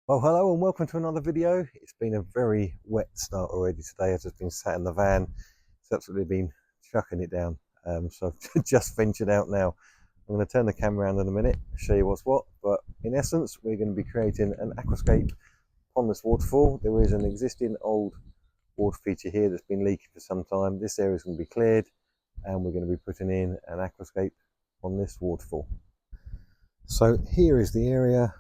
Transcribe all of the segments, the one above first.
Well, hello and welcome to another video. It's been a very wet start already today. I've just been sat in the van. It's absolutely been chucking it down. So I've just ventured out now. I'm going to turn the camera around in a minute, show you what's what. But in essence, we're going to be creating an Aquascape Pondless Waterfall. There is an existing old water feature here that's been leaking for some time. This area is going to be cleared and we're going to be putting in an Aquascape Pondless Waterfall. So here is the area.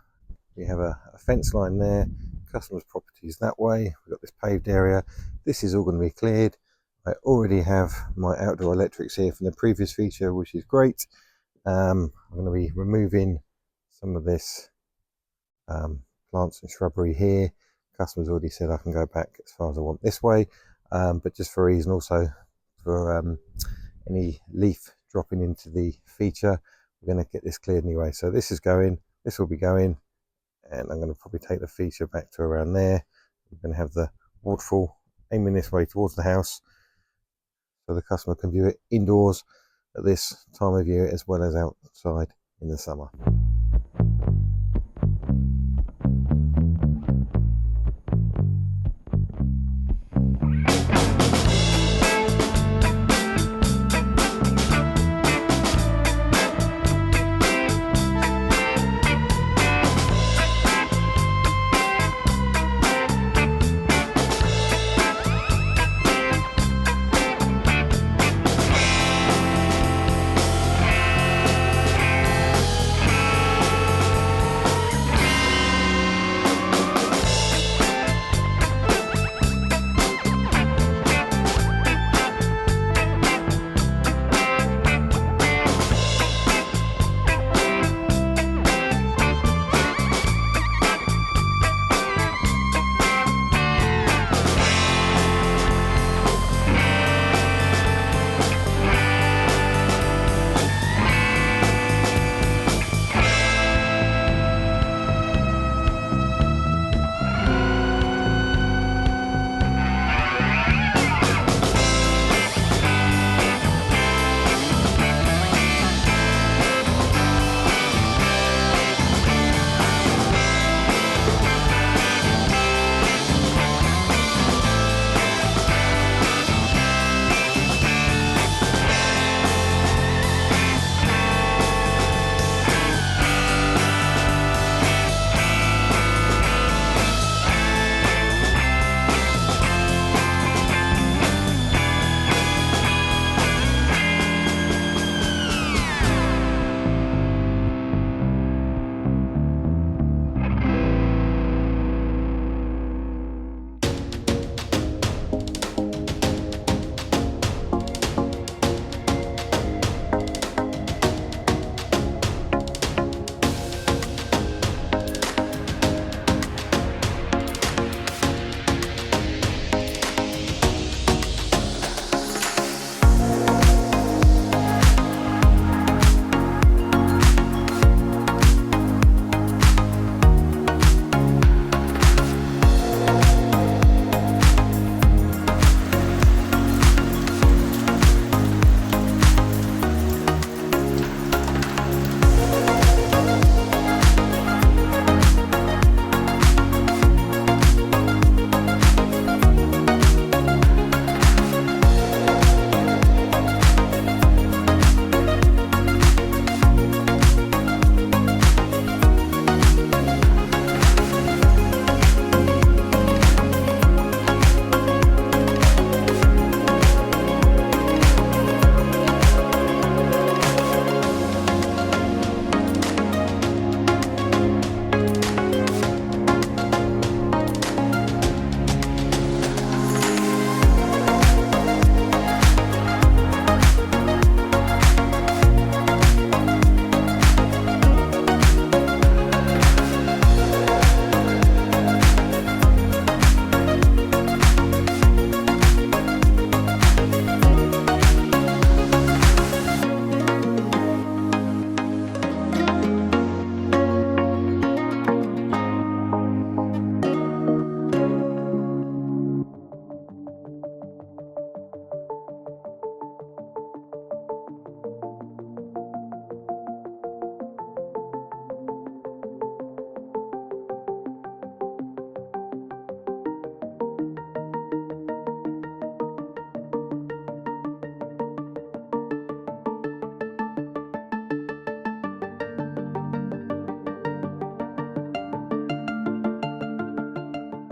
We have a fence line there, customers' properties that way. We've got this paved area. This is all going to be cleared. I already have my outdoor electrics here from the previous feature, which is great. I'm going to be removing some of this plants and shrubbery here. Customers already said I can go back as far as I want this way, but just for ease and also for any leaf dropping into the feature, we're going to get this cleared anyway. So this is going, this will be going, and I'm going to probably take the feature back to around there. We're going to have the waterfall aiming this way towards the house so the customer can view it indoors at this time of year as well as outside in the summer.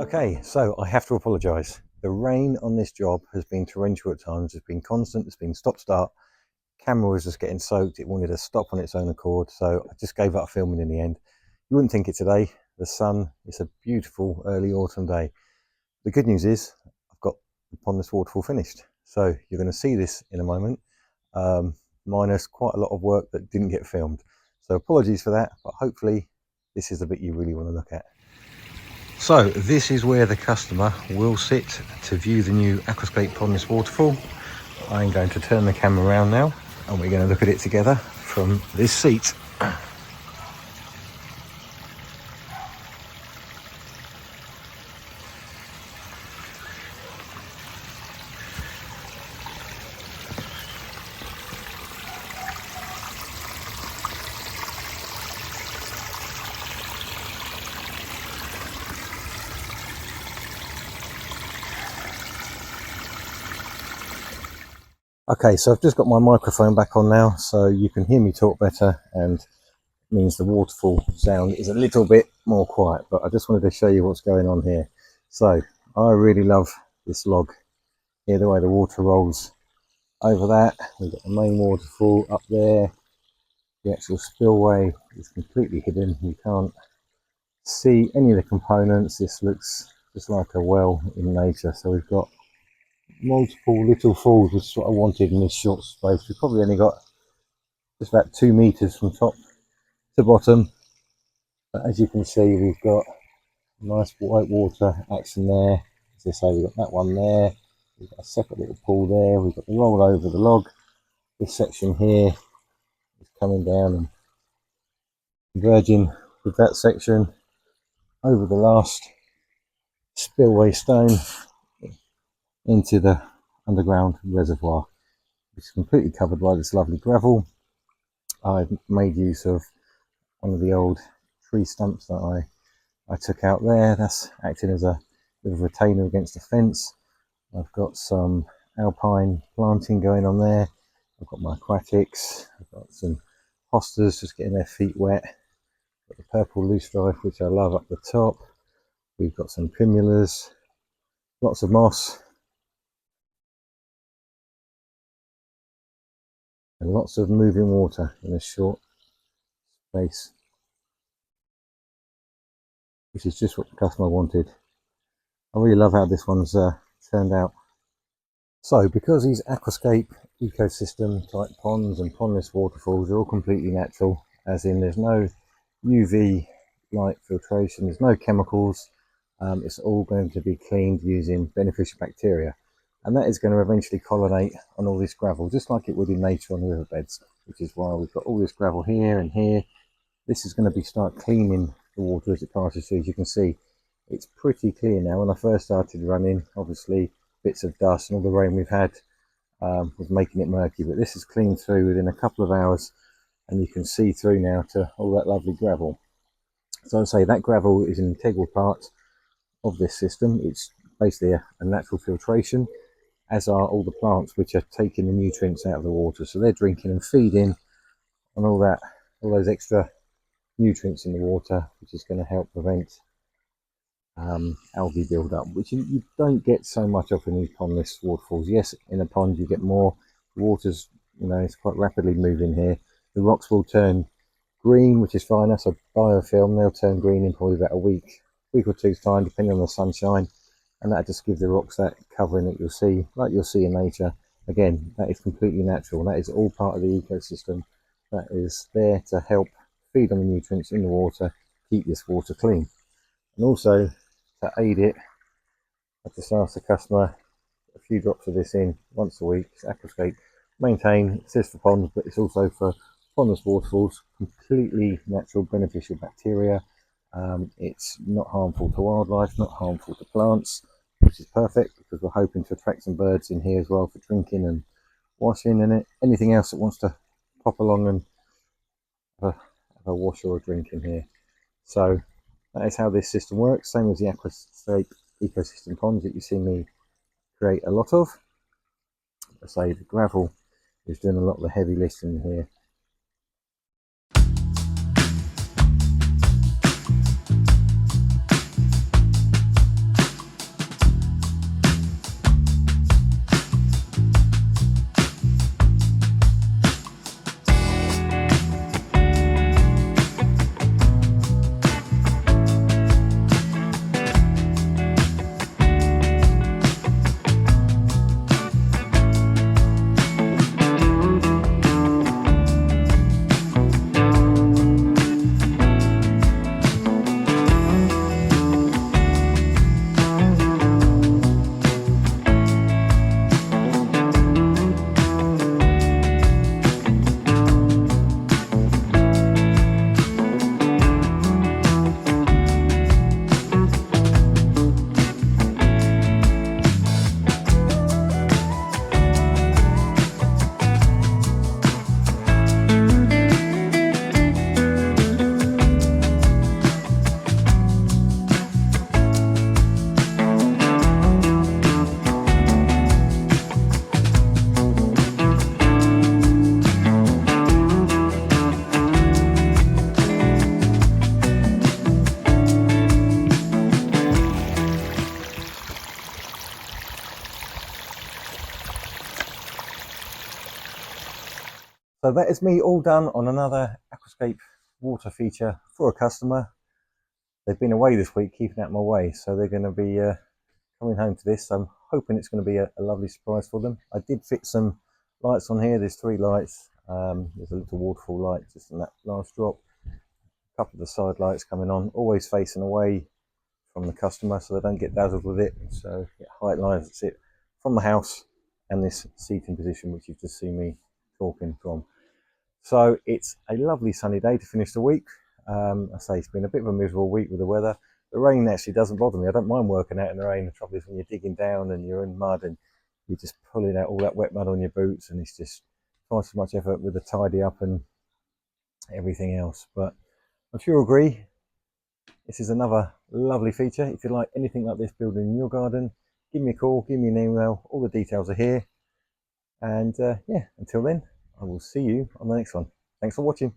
Okay, so I have to apologise. The rain on this job has been torrential at times. It's been constant. It's been stop-start. Camera was just getting soaked. It wanted to stop on its own accord, so I just gave up filming in the end. You wouldn't think it today. The sun. It's a beautiful early autumn day. The good news is I've got the Pondless Waterfall finished, so you're going to see this in a moment. Minus quite a lot of work that didn't get filmed. So apologies for that, but hopefully this is the bit you really want to look at. So this is where the customer will sit to view the new Aquascape Pondless Waterfall. I'm going to turn the camera around now and we're going to look at it together from this seat. Okay, so I've just got my microphone back on now, so you can hear me talk better, and it means the waterfall sound is a little bit more quiet, but I just wanted to show you what's going on here. So I really love this log here, the way the water rolls over that. We've got the main waterfall up there. The actual spillway is completely hidden. You can't see any of the components. This looks just like a well in nature. So we've got multiple little falls, which is what I wanted in this short space. We've probably only got just about 2 meters from top to bottom, but as you can see, we've got nice white water action there. As I say, we've got that one there, we've got a separate little pool there, we've got the roll over the log. This section here is coming down and converging with that section over the last spillway stone into the underground reservoir. It's completely covered by this lovely gravel. I've made use of one of the old tree stumps that I took out there. That's acting as a bit of a retainer against the fence. I've got some alpine planting going on there. I've got my aquatics. I've got some hostas just getting their feet wet. Got the purple loosestrife, which I love, up the top. We've got some primulas, lots of moss, and lots of moving water in a short space, which is just what the customer wanted. I really love how this one's turned out. So because these aquascape ecosystem type ponds and pondless waterfalls are all completely natural, as in there's no UV light filtration, there's no chemicals, it's all going to be cleaned using beneficial bacteria, and that is going to eventually colonate on all this gravel, just like it would in nature on the riverbeds, which is why we've got all this gravel here and here. This is going to start cleaning the water as it passes through. As you can see, it's pretty clear now. When I first started running, obviously bits of dust and all the rain we've had was making it murky, but this is cleaned through within a couple of hours, and you can see through now to all that lovely gravel. So I say that gravel is an integral part of this system. It's basically a natural filtration, as are all the plants, which are taking the nutrients out of the water. So they're drinking and feeding on all those extra nutrients in the water, which is going to help prevent algae build-up, which you don't get so much of in these pondless waterfalls. Yes, in a pond you get more. The water's, it's quite rapidly moving here. The rocks will turn green, which is fine. That's a biofilm. They'll turn green in probably about a week or two's time, depending on the sunshine, and that just gives the rocks that covering that you'll see, like you'll see in nature. Again, that is completely natural. That is all part of the ecosystem that is there to help feed on the nutrients in the water, keep this water clean. And also, to aid it, I just asked the customer a few drops of this in once a week. It's Aquascape maintain. It says for ponds, but it's also for pondless waterfalls. Completely natural, beneficial bacteria. It's not harmful to wildlife, not harmful to plants, which is perfect because we're hoping to attract some birds in here as well for drinking and washing, and anything else that wants to pop along and have a wash or a drink in here. So that is how this system works, same as the Aquascape ecosystem ponds that you see me create a lot of. I say the gravel is doing a lot of the heavy lifting here. So that is me all done on another Aquascape water feature for a customer. They've been away this week, keeping out of my way, so they're going to be coming home to this. I'm hoping it's going to be a lovely surprise for them. I did fit some lights on here. There's 3 lights. There's a little waterfall light just in that last drop. A couple of the side lights coming on, always facing away from the customer so they don't get dazzled with it. So yeah, height lines, that's it, from the house, and this seating position which you've just seen me talking from. So it's a lovely sunny day to finish the week. I say it's been a bit of a miserable week with the weather. The rain actually doesn't bother me. I don't mind working out in the rain. The trouble is when you're digging down and you're in mud and you're just pulling out all that wet mud on your boots, and it's just twice as much effort with the tidy up and everything else. But I'm sure you'll agree, this is another lovely feature. If you like anything like this building in your garden, give me a call, give me an email. All the details are here. And yeah, until then, I will see you on the next one. Thanks for watching.